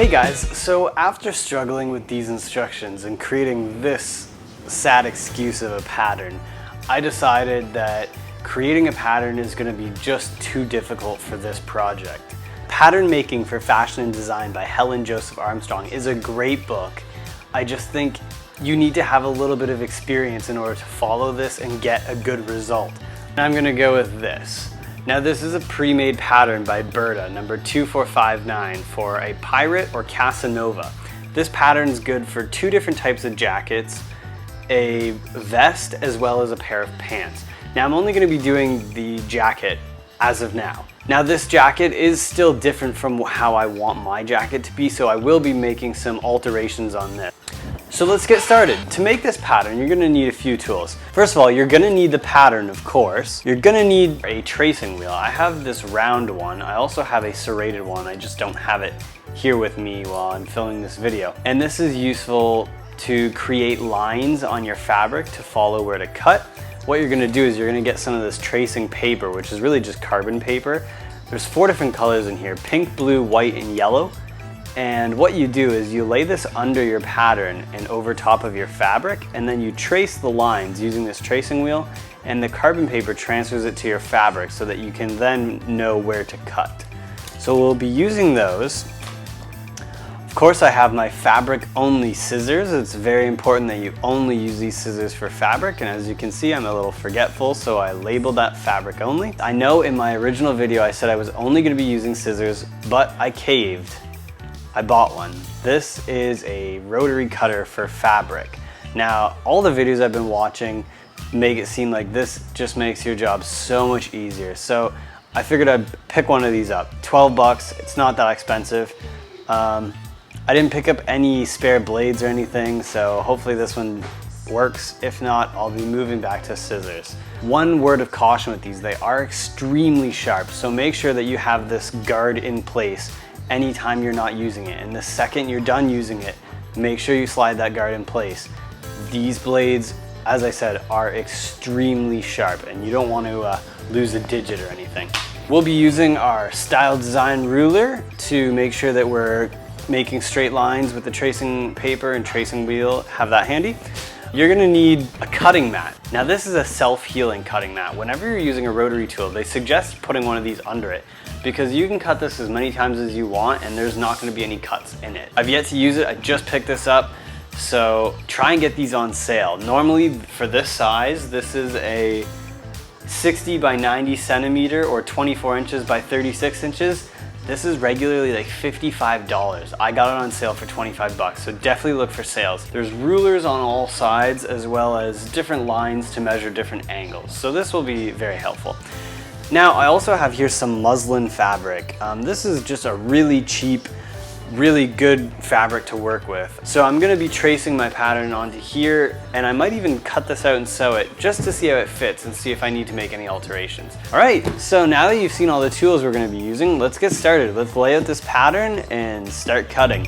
Hey guys, so after struggling with these instructions and creating this sad excuse of a pattern, I decided that creating a pattern is going to be just too difficult for this project. Pattern Making for Fashion and Design by Helen Joseph Armstrong is a great book. I just think you need to have a little bit of experience in order to follow this and get a good result. And I'm going to go with this. Now this is a pre-made pattern by Berta, number 2459, for a pirate or Casanova. This pattern is good for two different types of jackets, a vest as well as a pair of pants. Now I'm only going to be doing the jacket as of now. Now this jacket is still different from how I want my jacket to be, so I will be making some alterations on this. So let's get started. To make this pattern, you're gonna need a few tools. First of all, you're gonna need the pattern, of course. You're gonna need a tracing wheel. I have this round one. I also have a serrated one. I just don't have it here with me while I'm filming this video. And this is useful to create lines on your fabric to follow where to cut. What you're gonna do is you're gonna get some of this tracing paper, which is really just carbon paper. There's 4 different colors in here: pink, blue, white, and yellow. And what you do is you lay this under your pattern and over top of your fabric, and then you trace the lines using this tracing wheel, and the carbon paper transfers it to your fabric so that you can then know where to cut. So we'll be using those. Of course, I have my fabric only scissors. It's very important that you only use these scissors for fabric, and as you can see, I'm a little forgetful, so I labeled that fabric only. I know in my original video I said I was only going to be using scissors, but I caved. I bought one. This is a rotary cutter for fabric. Now, all the videos I've been watching make it seem like this just makes your job so much easier. So I figured I'd pick one of these up. 12 bucks, it's not that expensive. I didn't pick up any spare blades or anything, so hopefully this one works. If not, I'll be moving back to scissors. One word of caution with these, they are extremely sharp, so make sure that you have this guard in place anytime you're not using it. And the second you're done using it, make sure you slide that guard in place. These blades, as I said, are extremely sharp, and you don't want to lose a digit or anything. We'll be using our style design ruler to make sure that we're making straight lines with the tracing paper and tracing wheel. Have that handy. You're gonna need a cutting mat. Now this is a self-healing cutting mat. Whenever you're using a rotary tool, they suggest putting one of these under it, because you can cut this as many times as you want and there's not gonna be any cuts in it. I've yet to use it, I just picked this up, so try and get these on sale. Normally for this size, this is a 60 by 90 centimeter or 24 inches by 36 inches. This is regularly like $55. I got it on sale for 25 bucks, so definitely look for sales. There's rulers on all sides as well as different lines to measure different angles. So this will be very helpful. Now I also have here some muslin fabric. This is just a really cheap, really good fabric to work with. So I'm gonna be tracing my pattern onto here, and I might even cut this out and sew it just to see how it fits and see if I need to make any alterations. All right, so now that you've seen all the tools we're gonna be using, let's get started. Let's lay out this pattern and start cutting.